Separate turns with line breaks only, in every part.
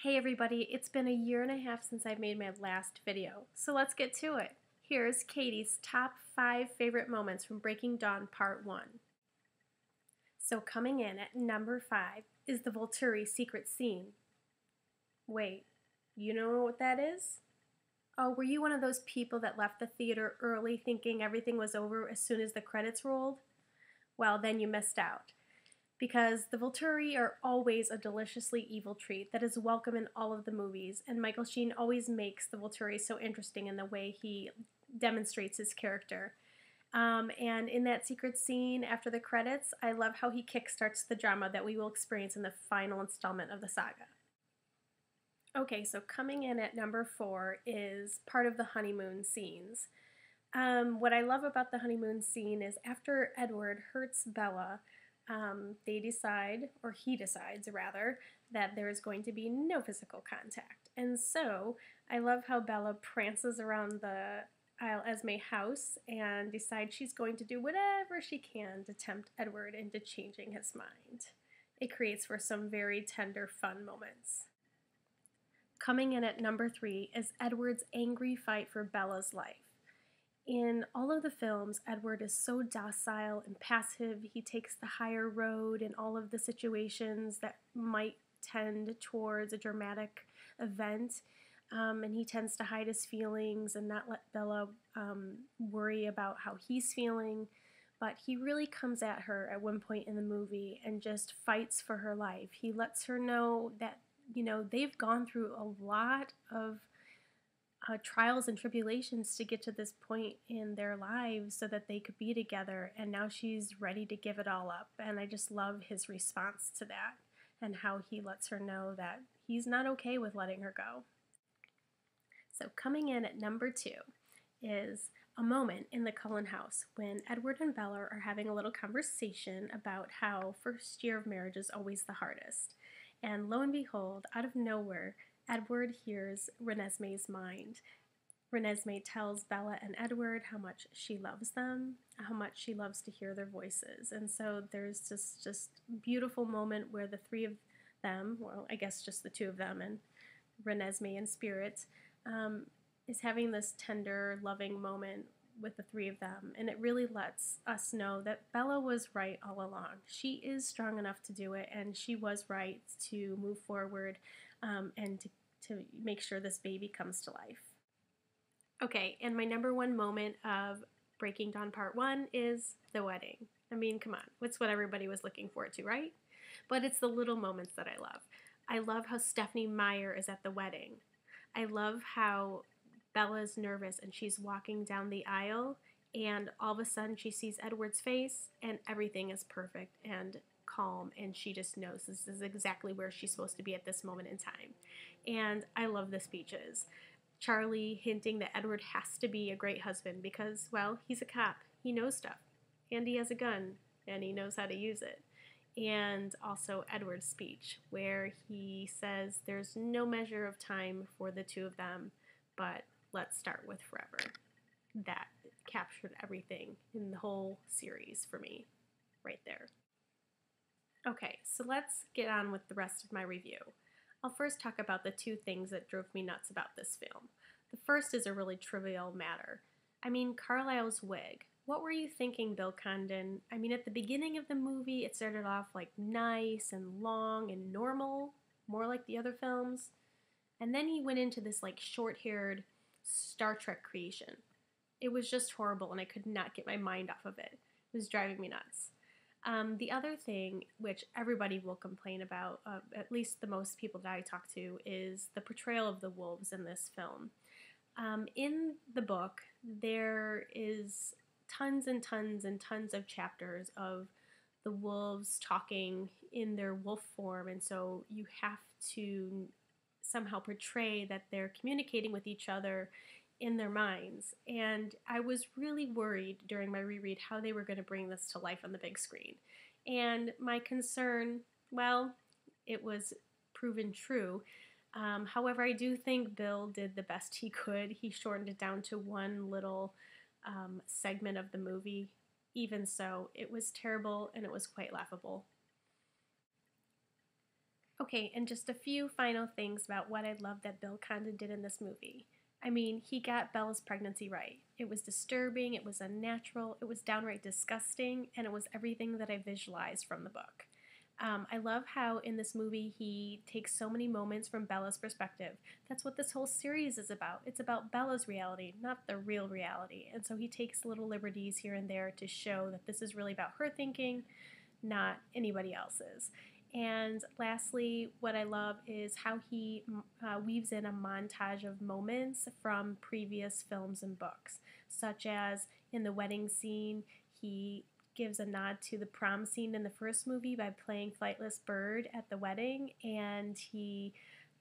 Hey everybody, it's been a year and a half since I made my last video, so let's get to it. Here's Katie's top 5 favorite moments from Breaking Dawn Part 1. So coming in at number 5 is the Volturi secret scene. Wait, you know what that is? Oh, were you one of those people that left the theater early thinking everything was over as soon as the credits rolled? Well, then you missed out. Because the Volturi are always a deliciously evil treat that is welcome in all of the movies, and Michael Sheen always makes the Volturi so interesting in the way he demonstrates his character. And in that secret scene after the credits, I love how he kickstarts the drama that we will experience in the final installment of the saga. Okay, so coming in at number 4 is part of the honeymoon scenes. What I love about the honeymoon scene is after Edward hurts Bella, they decide, or he decides rather, that there is going to be no physical contact. And so I love how Bella prances around the Isle Esme house and decides she's going to do whatever she can to tempt Edward into changing his mind. It creates for some very tender, fun moments. Coming in at number 3 is Edward's angry fight for Bella's life. In all of the films, Edward is so docile and passive. He takes the higher road in all of the situations that might tend towards a dramatic event. And he tends to hide his feelings and not let Bella worry about how he's feeling. But he really comes at her at one point in the movie and just fights for her life. He lets her know that, they've gone through a lot of trials and tribulations to get to this point in their lives so that they could be together, and now she's ready to give it all up. And I just love his response to that and how he lets her know that he's not okay with letting her go. So coming in at number 2 is a moment in the Cullen house when Edward and Bella are having a little conversation about how first year of marriage is always the hardest. And lo and behold, out of nowhere, Edward hears Renesmee's mind. Renesmee tells Bella and Edward how much she loves them, how much she loves to hear their voices. And so there's this just beautiful moment where the three of them, well, I guess just the two of them and Renesmee in spirit, is having this tender, loving moment with the three of them. And it really lets us know that Bella was right all along. She is strong enough to do it, and she was right to move forward and to make sure this baby comes to life. Okay, and my number 1 moment of Breaking Dawn Part 1 is the wedding. I mean, come on, what's what everybody was looking forward to, right? But it's the little moments that I love. I love how Stephenie Meyer is at the wedding. I love how Bella's nervous and she's walking down the aisle, and all of a sudden she sees Edward's face and everything is perfect and calm, and she just knows this is exactly where she's supposed to be at this moment in time. And I love the speeches. Charlie hinting that Edward has to be a great husband because, well, he's a cop. He knows stuff. And he has a gun and he knows how to use it. And also Edward's speech where he says there's no measure of time for the two of them, but let's start with forever. That captured everything in the whole series for me right there. Okay, so let's get on with the rest of my review. I'll first talk about the 2 things that drove me nuts about this film. The first is a really trivial matter. I mean, Carlisle's wig. What were you thinking, Bill Condon? I mean, at the beginning of the movie, it started off like nice and long and normal, more like the other films. And then he went into this like short-haired Star Trek creation. It was just horrible, and I could not get my mind off of it. It was driving me nuts. The other thing, which everybody will complain about, at least the most people that I talk to, is the portrayal of the wolves in this film. In the book, there is tons and tons and tons of chapters of the wolves talking in their wolf form, and so you have to somehow portray that they're communicating with each other in their minds. And I was really worried during my reread how they were going to bring this to life on the big screen. And my concern, well, it was proven true. However, I do think Bill did the best he could. He shortened it down to one little segment of the movie. Even so, it was terrible and it was quite laughable. Okay, and just a few final things about what I love that Bill Condon did in this movie. I mean, he got Bella's pregnancy right. It was disturbing, it was unnatural, it was downright disgusting, and it was everything that I visualized from the book. I love how in this movie he takes so many moments from Bella's perspective. That's what this whole series is about. It's about Bella's reality, not the real reality. And so he takes little liberties here and there to show that this is really about her thinking, not anybody else's. And lastly, what I love is how he weaves in a montage of moments from previous films and books, such as in the wedding scene, he gives a nod to the prom scene in the first movie by playing Flightless Bird at the wedding, and he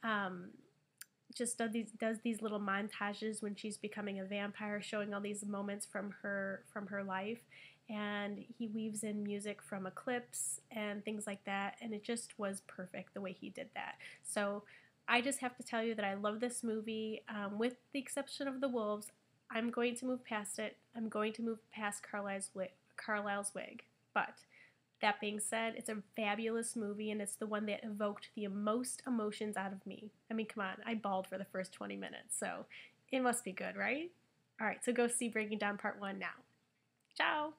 um, just does these little montages when she's becoming a vampire, showing all these moments from her life, and he weaves in music from Eclipse and things like that, and it just was perfect the way he did that. So I just have to tell you that I love this movie, with the exception of the wolves. I'm going to move past it. I'm going to move past Carlisle's wig, but that being said, it's a fabulous movie, and it's the one that evoked the most emotions out of me. I mean, come on, I bawled for the first 20 minutes, so it must be good, right? All right, so go see Breaking Down Part 1 now. Ciao!